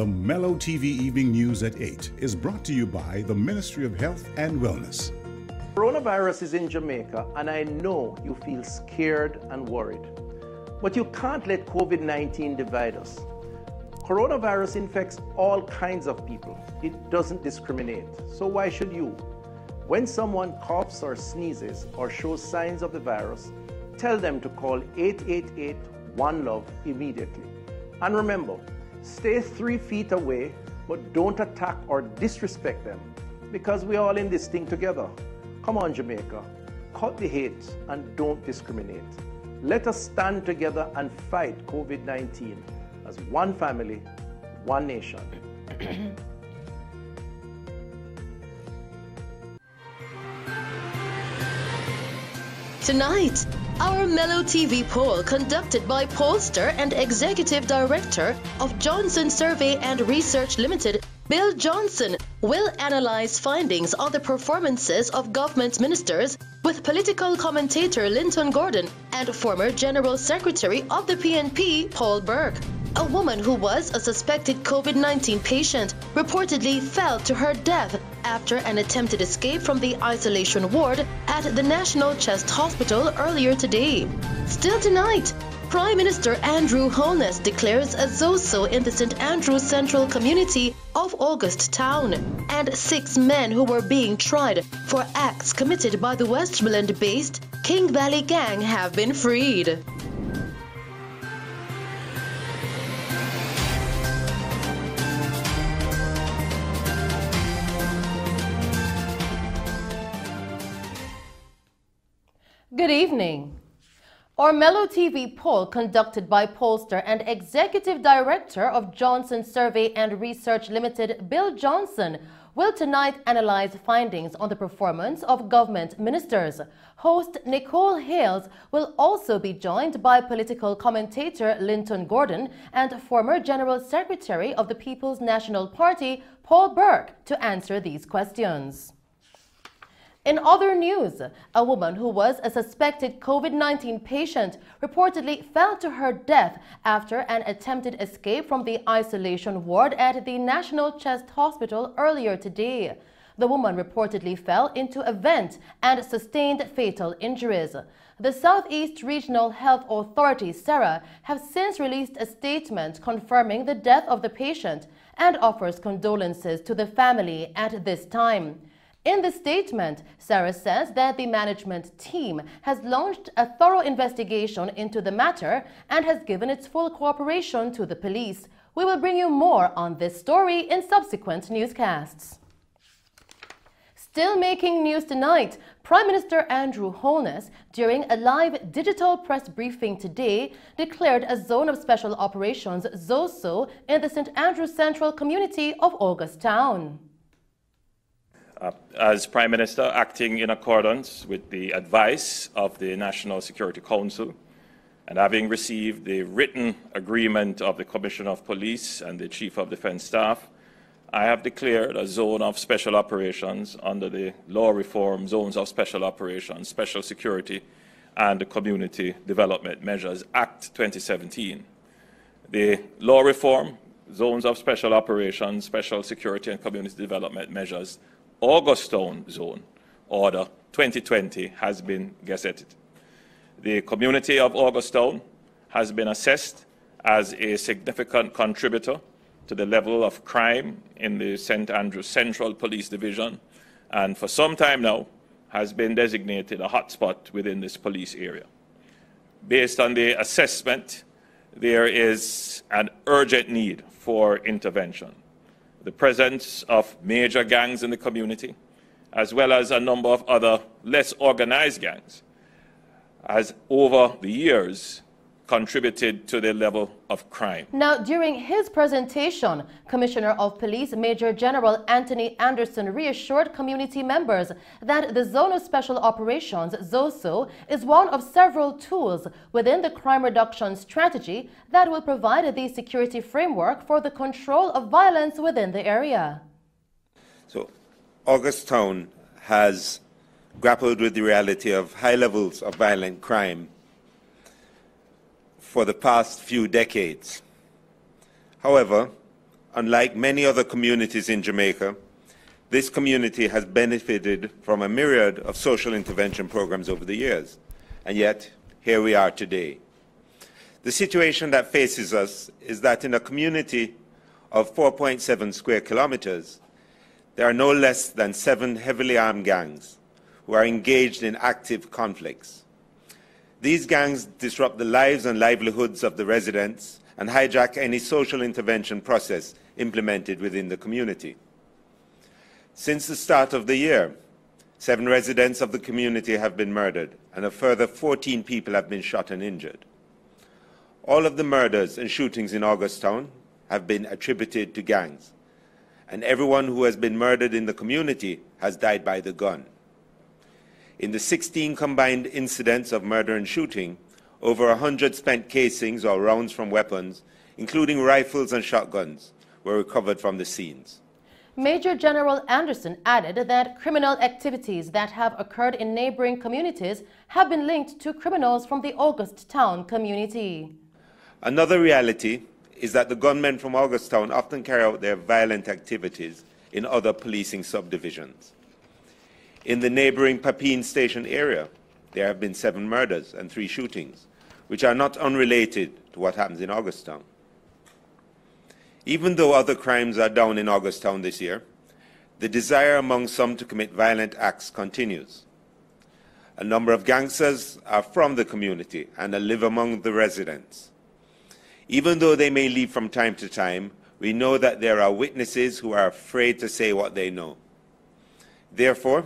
The Mello TV Evening News at 8 is brought to you by the Ministry of Health and Wellness. Coronavirus is in Jamaica, and I know you feel scared and worried. But you can't let COVID-19 divide us. Coronavirus infects all kinds of people. It doesn't discriminate. So why should you? When someone coughs or sneezes or shows signs of the virus, tell them to call 888-1-LOVE immediately. And remember, stay 3 feet away, but don't attack or disrespect them, because we're all in this thing together. Come on, Jamaica, cut the hate and don't discriminate. Let us stand together and fight COVID-19 as one family, one nation. Tonight, our Mello TV poll conducted by POLLSTER and Executive Director of Johnson Survey and Research Limited, Bill Johnson, will analyze findings on the performances of government ministers with political commentator Linton Gordon and former General Secretary of the PNP, Paul Burke. A woman who was a suspected COVID-19 patient reportedly fell to her death after an attempted escape from the isolation ward at the National Chest Hospital earlier today. Still tonight, Prime Minister Andrew Holness declares a Zoso in the St. Andrews Central community of August Town, and 6 men who were being tried for acts committed by the Westmoreland-based King Valley Gang have been freed. Good evening. Our Mello TV poll conducted by POLLSTER and Executive Director of Johnson Survey and Research Limited, Bill Johnson, will tonight analyze findings on the performance of government ministers. Host Nicole Hales will also be joined by political commentator Linton Gordon and former General Secretary of the People's National Party, Paul Burke, to answer these questions. In other news, a woman who was a suspected COVID-19 patient reportedly fell to her death after an attempted escape from the isolation ward at the National Chest Hospital earlier today. The woman reportedly fell into a vent and sustained fatal injuries. The Southeast Regional Health Authority, SECRE, have since released a statement confirming the death of the patient and offers condolences to the family at this time. In the statement, SECRE says that the management team has launched a thorough investigation into the matter and has given its full cooperation to the police. We will bring you more on this story in subsequent newscasts. Still making news tonight, Prime Minister Andrew Holness, during a live digital press briefing today, declared a Zone of Special Operations, Zoso, in the St. Andrews Central community of August Town. As Prime Minister, acting in accordance with the advice of the National Security Council, and having received the written agreement of the Commissioner of Police and the Chief of Defence Staff, I have declared a Zone of Special Operations under the Law Reform Zones of Special Operations, Special Security and Community Development Measures Act 2017. The Law Reform Zones of Special Operations, Special Security and Community Development Measures August Town Zone Order 2020 has been gazetted. The community of August Town has been assessed as a significant contributor to the level of crime in the St. Andrews Central Police Division, and for some time now has been designated a hotspot within this police area. Based on the assessment, there is an urgent need for intervention. The presence of major gangs in the community, as well as a number of other less organized gangs, has over the years contributed to the level of crime. Now, during his presentation, Commissioner of Police Major General Anthony Anderson reassured community members that the Zone of Special Operations, Zoso, is one of several tools within the crime reduction strategy that will provide the security framework for the control of violence within the area. So, August Town has grappled with the reality of high levels of violent crime for the past few decades. However, unlike many other communities in Jamaica, this community has benefited from a myriad of social intervention programs over the years, and yet here we are today. The situation that faces us is that in a community of 4.7 square kilometers, there are no less than 7 heavily armed gangs who are engaged in active conflicts. These gangs disrupt the lives and livelihoods of the residents and hijack any social intervention process implemented within the community. Since the start of the year, 7 residents of the community have been murdered, and a further 14 people have been shot and injured. All of the murders and shootings in Augusttown have been attributed to gangs, and everyone who has been murdered in the community has died by the gun. In the 16 combined incidents of murder and shooting, over 100 spent casings or rounds from weapons, including rifles and shotguns, were recovered from the scenes. Major General Anderson added that criminal activities that have occurred in neighboring communities have been linked to criminals from the Augusttown community. Another reality is that the gunmen from Augusttown often carry out their violent activities in other policing subdivisions. In the neighboring Papine Station area, there have been 7 murders and 3 shootings, which are not unrelated to what happens in Augusttown. Even though other crimes are down in Augusttown this year, the desire among some to commit violent acts continues. A number of gangsters are from the community and live among the residents. Even though they may leave from time to time, we know that there are witnesses who are afraid to say what they know. Therefore,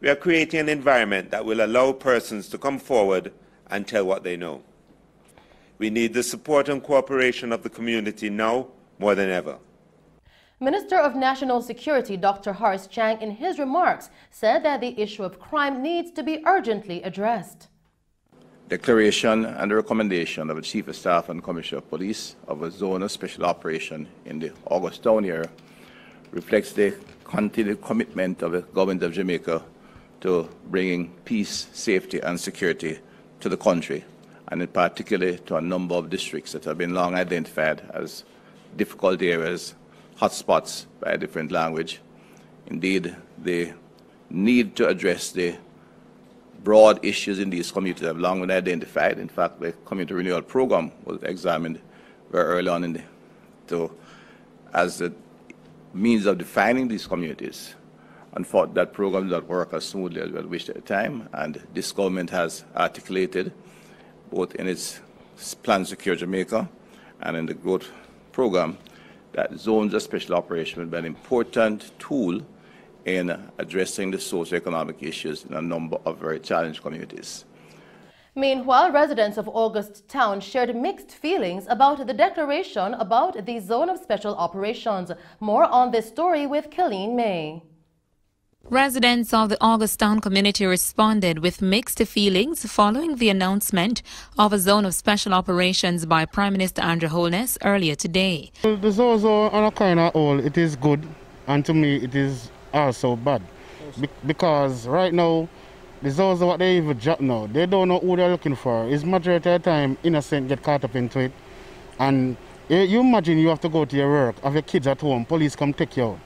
we are creating an environment that will allow persons to come forward and tell what they know. We need the support and cooperation of the community now more than ever. Minister of National Security Dr. Horace Chang, in his remarks, said that the issue of crime needs to be urgently addressed. Declaration and the recommendation of the Chief of Staff and Commissioner of Police of a zone of special operation in the Augusttown area reflects the continued commitment of the government of Jamaica to bringing peace, safety and security to the country, and in particular to a number of districts that have been long identified as difficult areas, hotspots by a different language. Indeed, the need to address the broad issues in these communities have long been identified. In fact, the community renewal program was examined very early on as a means of defining these communities. Unfortunately, that program did not work as smoothly as we had wished at the time, and this government has articulated, both in its Plan Secure Jamaica and in the growth program, that zones of special operation will be an important tool in addressing the socioeconomic issues in a number of very challenged communities. Meanwhile, residents of Augusttown shared mixed feelings about the declaration about the zone of special operations. More on this story with Killeen May. Residents of the Augusttown community responded with mixed feelings following the announcement of a zone of special operations by Prime Minister Andrew Holness earlier today. The Zoso on a kind of whole, it is good, and to me it is also bad. Because right now, the Zoso, what they even drop now, they don't know who they're looking for. It's majority of the time innocent get caught up into it. And you imagine you have to go to your work, have your kids at home, police come take you out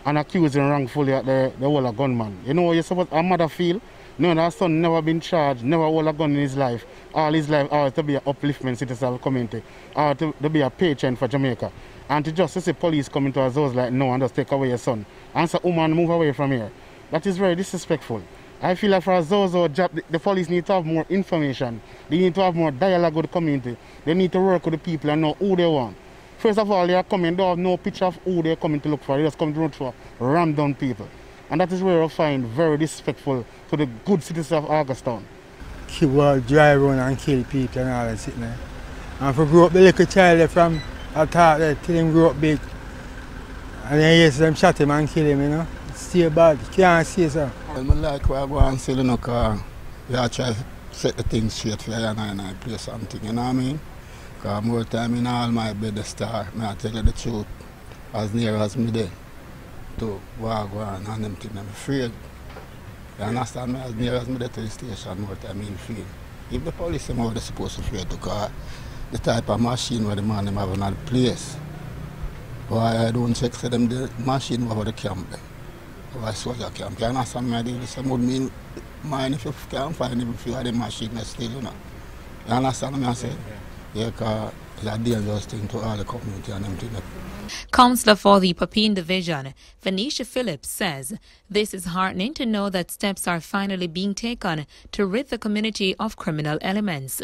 and accuse him wrongfully at the whole of gunman. You know what you're supposed a mother feel? No, that son never been charged, never hold a gun in his life. All his life, or to be an upliftment citizen of the community, or to be a patron for Jamaica. And to just see police coming to our zones like, no, and just take away your son. And say, woman, move away from here. That is very disrespectful. I feel like for a Zoso job, the police need to have more information. They need to have more dialogue with the community. They need to work with the people and know who they want. First of all, they are coming, they have no picture of who they are coming to look for. They just come to look for ram-down people. And that is where I find very disrespectful to the good citizens of Augusttown. People drive around and kill people and all that sitting there. And if you grow up the little child from a thought that till him grow up big, and then yes, them shot him and kill him, you know. It's still bad. You can't see so. I like where I go and sell, you know, because we are trying to set the things straight for you and I play something, you know what I mean? Because more time in all my bed the star, I tell you the truth, as near as me there, to walk on and them things, I'm afraid. You understand me? As near as me there to the station, more time in fear. If the police are more, they're supposed to fear, because the type of machine where the man have in the place, Why I don't check for them the machine over the camp there. Why soldier camp? You understand me? This would mean mine if you can't find it if you have the machine still, you know. You understand me? I say? Yeah, because it's a dangerous thing to all the community and everything. Councillor for the Papine Division, Venetia Phillips, says this is heartening to know that steps are finally being taken to rid the community of criminal elements.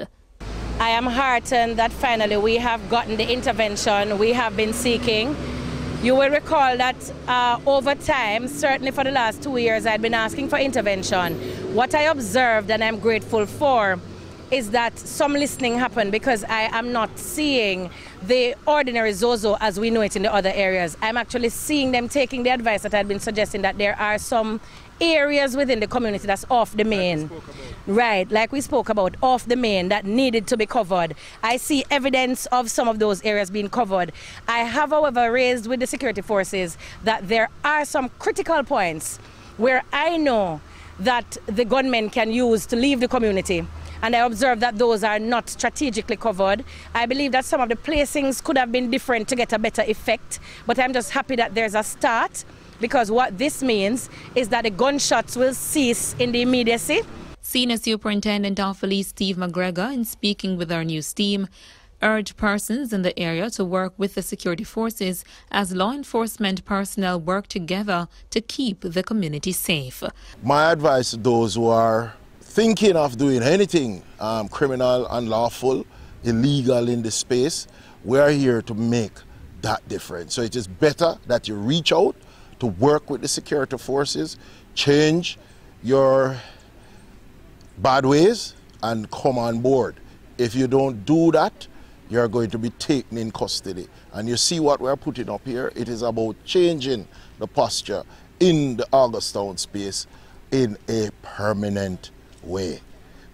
I am heartened that finally we have gotten the intervention we have been seeking. You will recall that over time, certainly for the last 2 years, I've been asking for intervention. What I observed, and I'm grateful for, is that some listening happened because I am not seeing the ordinary Zoso as we know it in the other areas. I'm actually seeing them taking the advice that I'd been suggesting, that there are some areas within the community that's off the main. Right, like we spoke about, off the main, that needed to be covered. I see evidence of some of those areas being covered. I have, however, raised with the security forces that there are some critical points where I know that the gunmen can use to leave the community. And I observe that those are not strategically covered. I believe that some of the placings could have been different to get a better effect, but I'm just happy that there's a start, because what this means is that the gunshots will cease in the immediacy. Senior Superintendent of Police Steve McGregor, in speaking with our news team, urged persons in the area to work with the security forces as law enforcement personnel work together to keep the community safe. My advice to those who are thinking of doing anything criminal, unlawful, illegal in this space, we are here to make that difference. So it is better that you reach out to work with the security forces, change your bad ways and come on board. If you don't do that, you're going to be taken in custody. And you see what we're putting up here, it is about changing the posture in the Augustown space in a permanent way.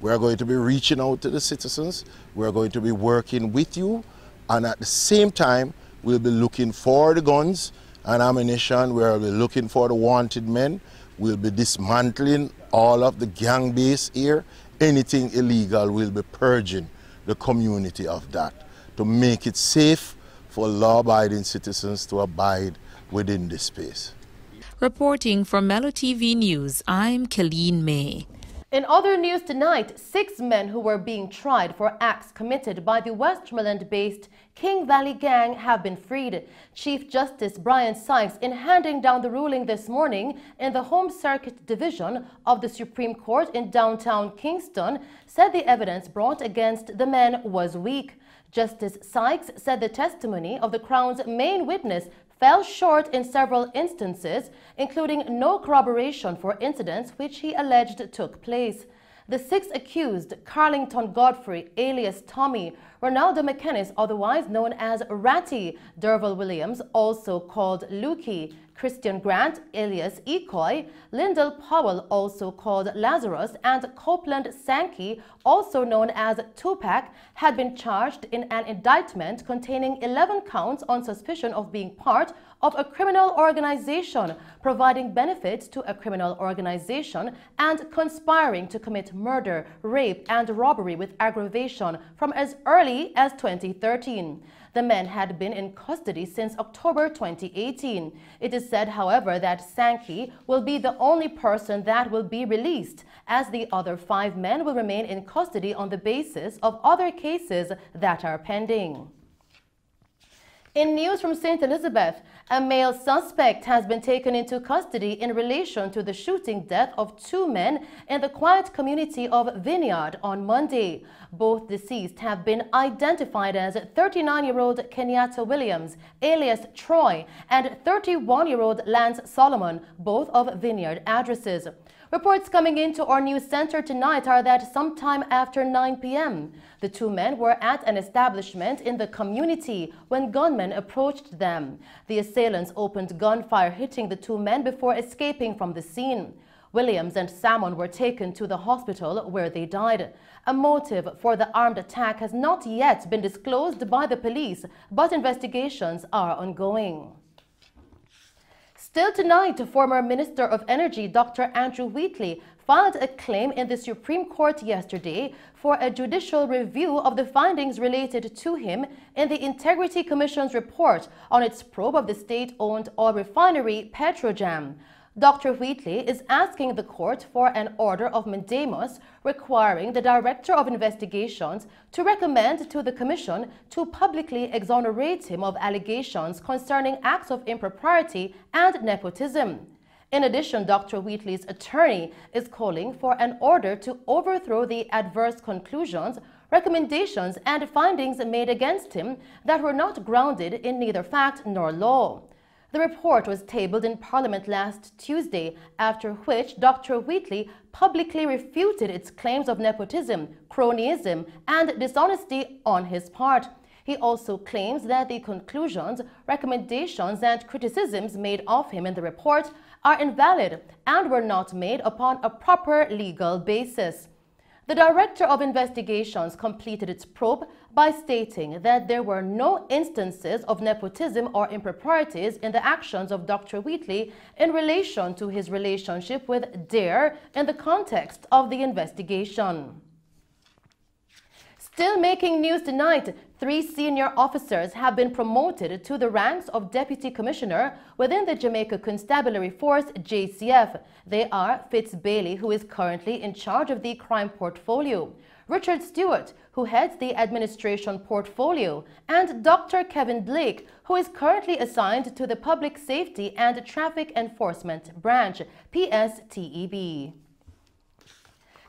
We are going to be reaching out to the citizens, we are going to be working with you, and at the same time we'll be looking for the guns and ammunition, we'll be looking for the wanted men, we'll be dismantling all of the gang base here. Anything illegal, we'll be purging the community of that to make it safe for law-abiding citizens to abide within this space. Reporting for Mello TV News, I'm Colleen May. In other news tonight, 6 men who were being tried for acts committed by the Westmoreland-based King Valley Gang have been freed. Chief Justice Brian Sykes, in handing down the ruling this morning in the Home Circuit Division of the Supreme Court in downtown Kingston, said the evidence brought against the men was weak. Justice Sykes said the testimony of the Crown's main witness fell short in several instances, including no corroboration for incidents which he alleged took place. The 6 accused, Carlington Godfrey, alias Tommy, Ronaldo McKennis, otherwise known as Ratty, Derval Williams, also called Lukey, Christian Grant, alias Ecoy, Lyndall Powell, also called Lazarus, and Copeland Sankey, also known as Tupac, had been charged in an indictment containing 11 counts on suspicion of being part of a criminal organization, providing benefits to a criminal organization, and conspiring to commit murder, rape, and robbery with aggravation from as early as 2013. The men had been in custody since October 2018. It is said, however, that Sankey will be the only person that will be released, as the other 5 men will remain in custody on the basis of other cases that are pending. In news from St. Elizabeth, a male suspect has been taken into custody in relation to the shooting death of 2 men in the quiet community of Vineyard on Monday. Both deceased have been identified as 39-year-old Kenyatta Williams, alias Troy, and 31-year-old Lance Solomon, both of Vineyard addresses. Reports coming into our news center tonight are that sometime after 9 p.m., the 2 men were at an establishment in the community when gunmen approached them. The assailants opened gunfire, hitting the 2 men before escaping from the scene. Williams and Salmon were taken to the hospital where they died. A motive for the armed attack has not yet been disclosed by the police, but investigations are ongoing. Still tonight, former Minister of Energy Dr. Andrew Wheatley filed a claim in the Supreme Court yesterday for a judicial review of the findings related to him in the Integrity Commission's report on its probe of the state-owned oil refinery Petrojam. Dr. Wheatley is asking the court for an order of mandamus requiring the Director of Investigations to recommend to the Commission to publicly exonerate him of allegations concerning acts of impropriety and nepotism. In addition, Dr. Wheatley's attorney is calling for an order to overthrow the adverse conclusions, recommendations, and findings made against him that were not grounded in neither fact nor law. The report was tabled in Parliament last Tuesday, after which Dr. Wheatley publicly refuted its claims of nepotism, cronyism, and dishonesty on his part. He also claims that the conclusions, recommendations, and criticisms made of him in the report are invalid and were not made upon a proper legal basis. The Director of Investigations completed its probe by stating that there were no instances of nepotism or improprieties in the actions of Dr. Wheatley in relation to his relationship with DARE in the context of the investigation. Still making news tonight, 3 senior officers have been promoted to the ranks of Deputy Commissioner within the Jamaica Constabulary Force, JCF. They are Fitz Bailey, who is currently in charge of the crime portfolio, Richard Stewart, who heads the administration portfolio, and Dr. Kevin Blake, who is currently assigned to the Public Safety and Traffic Enforcement Branch, PSTEB.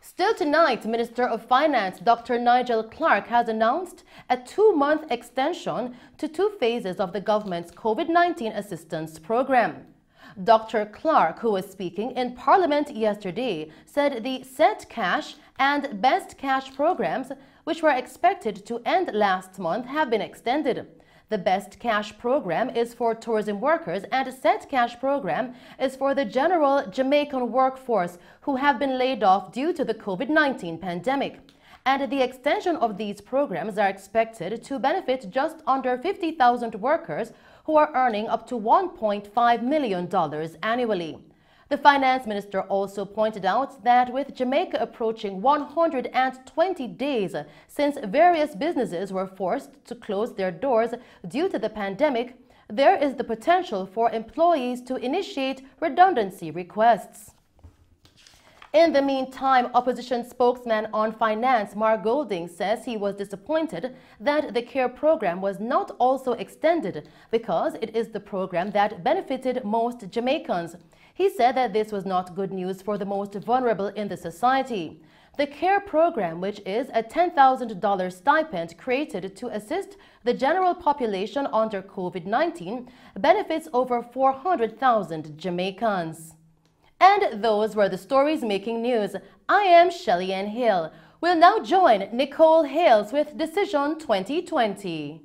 Still tonight, Minister of Finance Dr. Nigel Clarke has announced a 2-month extension to 2 phases of the government's COVID-19 assistance program. Dr. Clarke, who was speaking in Parliament yesterday, said the Set Cash and Best Cash programs, which were expected to end last month, have been extended. The Best Cash program is for tourism workers and Set Cash program is for the general Jamaican workforce who have been laid off due to the COVID-19 pandemic. And the extension of these programs are expected to benefit just under 50,000 workers who are earning up to $1.5 million annually. The finance minister also pointed out that with Jamaica approaching 120 days since various businesses were forced to close their doors due to the pandemic, there is the potential for employees to initiate redundancy requests. In the meantime, opposition spokesman on finance Mark Golding says he was disappointed that the CARE program was not also extended because it is the program that benefited most Jamaicans. He said that this was not good news for the most vulnerable in the society. The CARE program, which is a $10,000 stipend created to assist the general population under COVID-19, benefits over 400,000 Jamaicans. And those were the stories making news. I am Shelley Ann Hill. We'll now join Nicole Hales with Decision 2020.